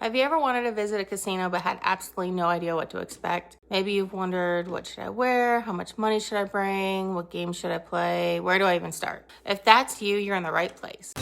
Have you ever wanted to visit a casino but had absolutely no idea what to expect? Maybe you've wondered, what should I wear? How much money should I bring? What games should I play? Where do I even start? If that's you, you're in the right place.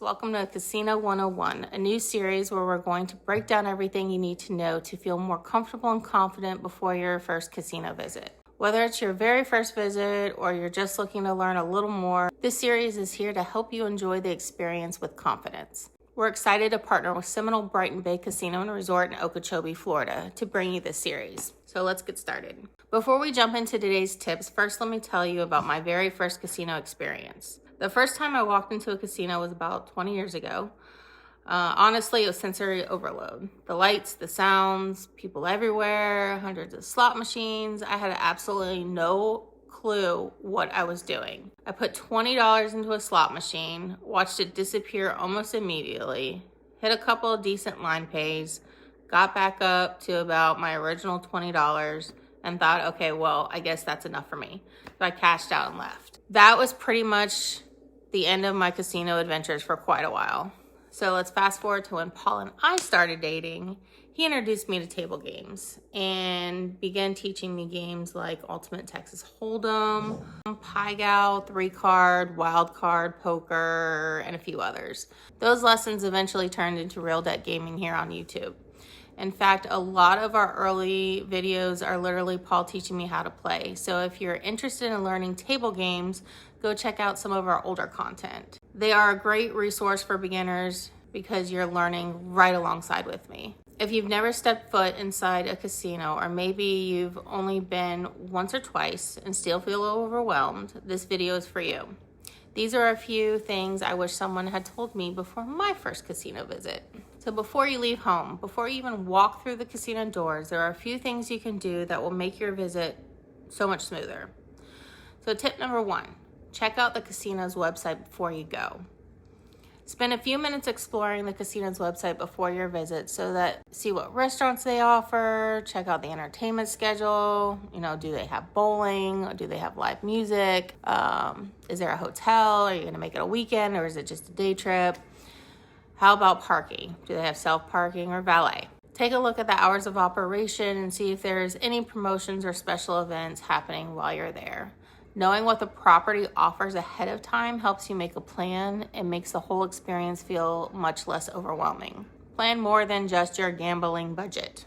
Welcome to Casino 101, a new series where we're going to break down everything you need to know to feel more comfortable and confident before your first casino visit. Whether it's your very first visit or you're just looking to learn a little more, this series is here to help you enjoy the experience with confidence. We're excited to partner with Seminole Brighton Bay Casino and Resort in Okeechobee, Florida, to bring you this series. So let's get started. Before we jump into today's tips, first let me tell you about my very first casino experience. The first time I walked into a casino was about 20 years ago. Honestly, it was sensory overload. The lights, the sounds, people everywhere, hundreds of slot machines. I had absolutely no clue what I was doing. I put $20 into a slot machine, watched it disappear almost immediately, hit a couple of decent line pays, got back up to about my original $20, and thought, okay, well, I guess that's enough for me. So I cashed out and left. That was pretty much the end of my casino adventures for quite a while. So let's fast forward to when Paul and I started dating. He introduced me to table games and began teaching me games like Ultimate Texas Hold'em, Pie Gow, 3-card, Wild Card, Poker, and a few others. Those lessons eventually turned into real debt gaming here on YouTube. In fact, a lot of our early videos are literally Paul teaching me how to play. So if you're interested in learning table games, go check out some of our older content. They are a great resource for beginners because you're learning right alongside with me. If you've never stepped foot inside a casino, or maybe you've only been once or twice and still feel overwhelmed, this video is for you. These are a few things I wish someone had told me before my first casino visit. So before you leave home, before you even walk through the casino doors, there are a few things you can do that will make your visit so much smoother. So tip number 1, check out the casino's website before you go. Spend a few minutes exploring the casino's website before your visit so that see what restaurants they offer, check out the entertainment schedule. Do they have bowling? Do they have live music? Is there a hotel? Are you going to make it a weekend or is it just a day trip? How about parking? Do they have self-parking or valet? Take a look at the hours of operation and see if there's any promotions or special events happening while you're there. Knowing what the property offers ahead of time helps you make a plan and makes the whole experience feel much less overwhelming. Plan more than just your gambling budget.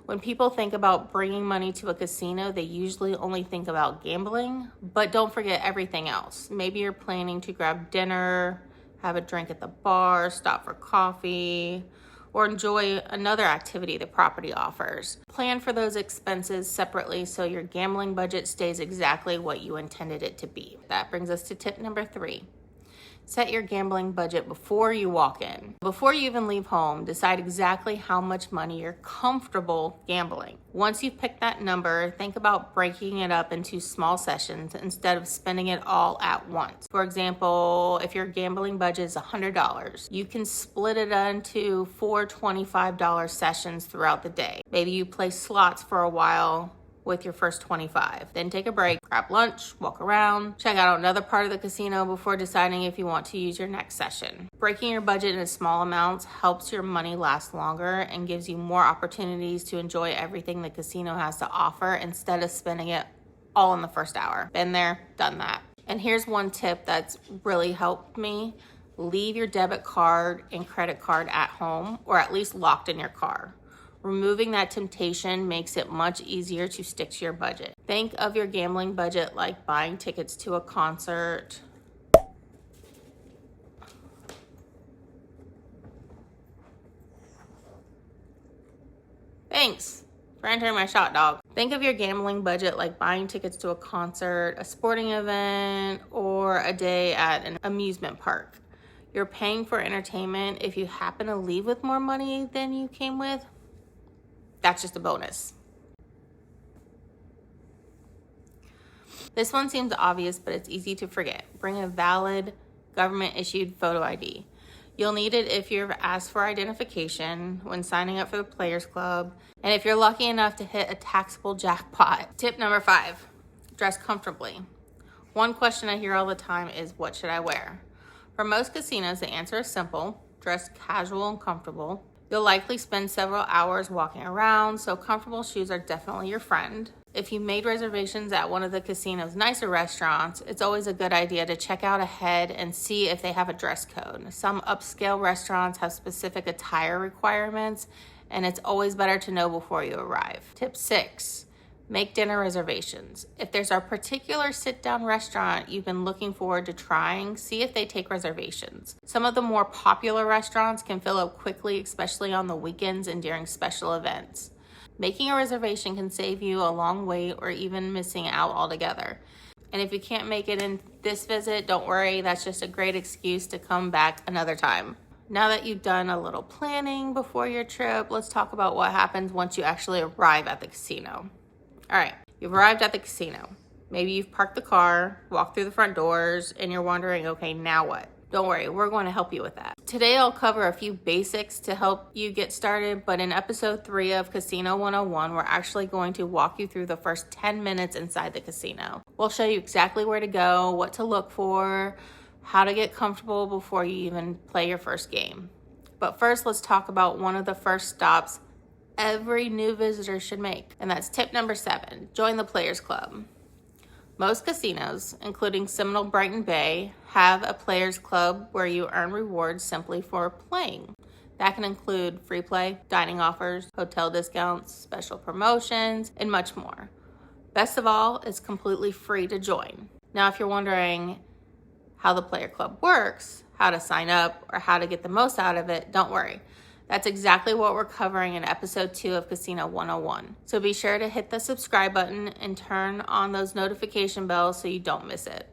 When people think about bringing money to a casino, they usually only think about gambling, but don't forget everything else. Maybe you're planning to grab dinner, have a drink at the bar, stop for coffee, or enjoy another activity the property offers. Plan for those expenses separately so your gambling budget stays exactly what you intended it to be. That brings us to tip number 3. Set your gambling budget before you walk in. Before you even leave home, decide exactly how much money you're comfortable gambling. Once you've picked that number, think about breaking it up into small sessions instead of spending it all at once. For example, if your gambling budget is $100, you can split it into 4 $25 sessions throughout the day. Maybe you play slots for a while with your first 25. Then take a break, grab lunch, walk around, check out another part of the casino before deciding if you want to use your next session. Breaking your budget into small amounts helps your money last longer and gives you more opportunities to enjoy everything the casino has to offer instead of spending it all in the first hour. Been there, done that. And here's one tip that's really helped me. Leave your debit card and credit card at home or at least locked in your car. Removing that temptation makes it much easier to stick to your budget. Think of your gambling budget like buying tickets to a concert. Thanks for entering my shot, dog. Think of your gambling budget like buying tickets to a concert, a sporting event, or a day at an amusement park. You're paying for entertainment. If you happen to leave with more money than you came with, that's just a bonus. This one seems obvious, but it's easy to forget. Bring a valid government-issued photo ID. You'll need it if you've asked for identification when signing up for the Players Club, and if you're lucky enough to hit a taxable jackpot. Tip number 5, dress comfortably. One question I hear all the time is, what should I wear? For most casinos, the answer is simple: dress casual and comfortable. You'll likely spend several hours walking around, so comfortable shoes are definitely your friend. If you made reservations at one of the casino's nicer restaurants, it's always a good idea to check out ahead and see if they have a dress code. Some upscale restaurants have specific attire requirements, and it's always better to know before you arrive. Tip 6, make dinner reservations. If there's a particular sit-down restaurant you've been looking forward to trying, see if they take reservations. Some of the more popular restaurants can fill up quickly, especially on the weekends and during special events. Making a reservation can save you a long wait or even missing out altogether. And if you can't make it in this visit, don't worry, that's just a great excuse to come back another time. Now that you've done a little planning before your trip, let's talk about what happens once you actually arrive at the casino. All right, you've arrived at the casino. Maybe you've parked the car, walked through the front doors, and you're wondering, okay, now what? Don't worry, we're going to help you with that. Today I'll cover a few basics to help you get started, but in episode 3 of Casino 101, we're actually going to walk you through the first 10 minutes inside the casino. We'll show you exactly where to go, what to look for, how to get comfortable before you even play your first game. But first, let's talk about one of the first stops every new visitor should make, and that's tip number 7, join the Players Club. Most casinos, including Seminole, Brighton Bay, have a Players Club where you earn rewards simply for playing. That can include free play, dining offers, hotel discounts, special promotions, and much more. Best of all, it's completely free to join. Now, if you're wondering how the Player Club works, how to sign up, or how to get the most out of it, don't worry. That's exactly what we're covering in episode 2 of Casino 101. So be sure to hit the subscribe button and turn on those notification bells so you don't miss it.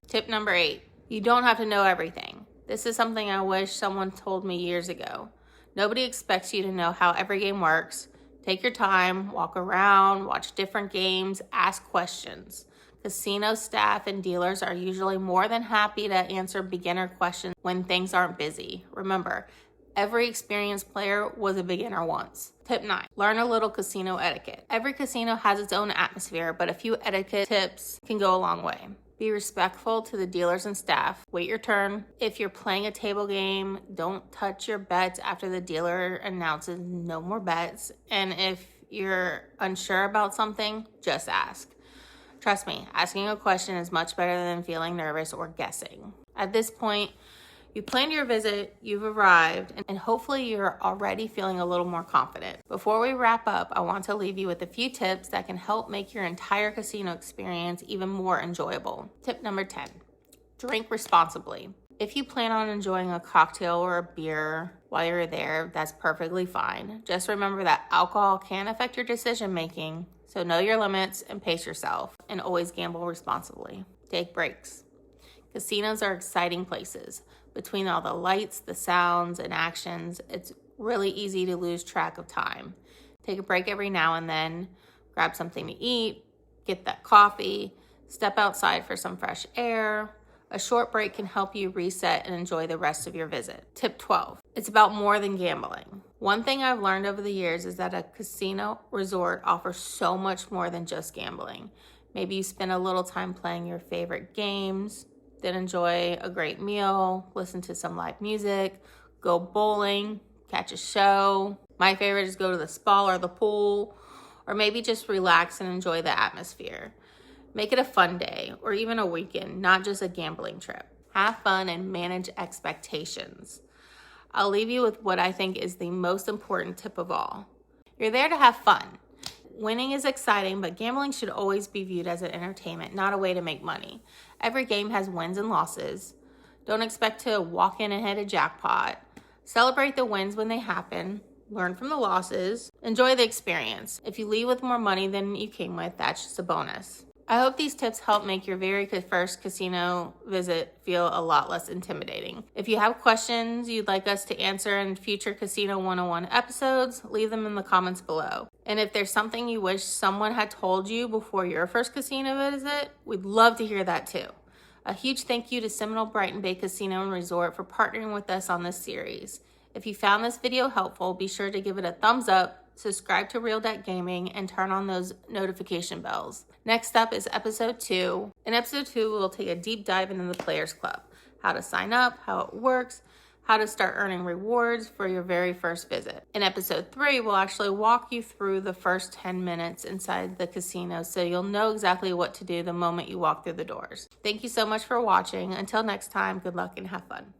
Tip number 8, you don't have to know everything. This is something I wish someone told me years ago. Nobody expects you to know how every game works. Take your time, walk around, watch different games, ask questions. Casino staff and dealers are usually more than happy to answer beginner questions when things aren't busy. Remember, every experienced player was a beginner once. Tip 9, learn a little casino etiquette. Every casino has its own atmosphere, but a few etiquette tips can go a long way. Be respectful to the dealers and staff. Wait your turn. If you're playing a table game, don't touch your bets after the dealer announces no more bets. And if you're unsure about something, just ask. Trust me, asking a question is much better than feeling nervous or guessing. At this point, you planned your visit, you've arrived, and hopefully you're already feeling a little more confident. Before we wrap up, I want to leave you with a few tips that can help make your entire casino experience even more enjoyable. Tip number 10, drink responsibly. If you plan on enjoying a cocktail or a beer while you're there, that's perfectly fine. Just remember that alcohol can affect your decision making, so know your limits and pace yourself, and always gamble responsibly. Take breaks. Casinos are exciting places. Between all the lights, the sounds, and actions, it's really easy to lose track of time. Take a break every now and then, grab something to eat, get that coffee, step outside for some fresh air. A short break can help you reset and enjoy the rest of your visit. Tip 12, it's about more than gambling. One thing I've learned over the years is that a casino resort offers so much more than just gambling. Maybe you spend a little time playing your favorite games, then enjoy a great meal, listen to some live music, go bowling, catch a show. My favorite is go to the spa or the pool, or maybe just relax and enjoy the atmosphere. Make it a fun day or even a weekend, not just a gambling trip. Have fun and manage expectations. I'll leave you with what I think is the most important tip of all. You're there to have fun. Winning is exciting, but gambling should always be viewed as an entertainment, not a way to make money. Every game has wins and losses. Don't expect to walk in and hit a jackpot. Celebrate the wins when they happen. Learn from the losses. Enjoy the experience. If you leave with more money than you came with, that's just a bonus. I hope these tips help make your very first casino visit feel a lot less intimidating. If you have questions you'd like us to answer in future Casino 101 episodes, leave them in the comments below. And if there's something you wish someone had told you before your first casino visit, we'd love to hear that too. A huge thank you to Seminole Brighton Bay Casino and Resort for partnering with us on this series. If you found this video helpful, be sure to give it a thumbs up, subscribe to Real Debt Gaming, and turn on those notification bells. Next up is episode 2. In episode 2, we'll take a deep dive into the Players Club, how to sign up, how it works, how to start earning rewards for your very first visit. In episode 3, we'll actually walk you through the first 10 minutes inside the casino so you'll know exactly what to do the moment you walk through the doors. Thank you so much for watching. Until next time, good luck and have fun.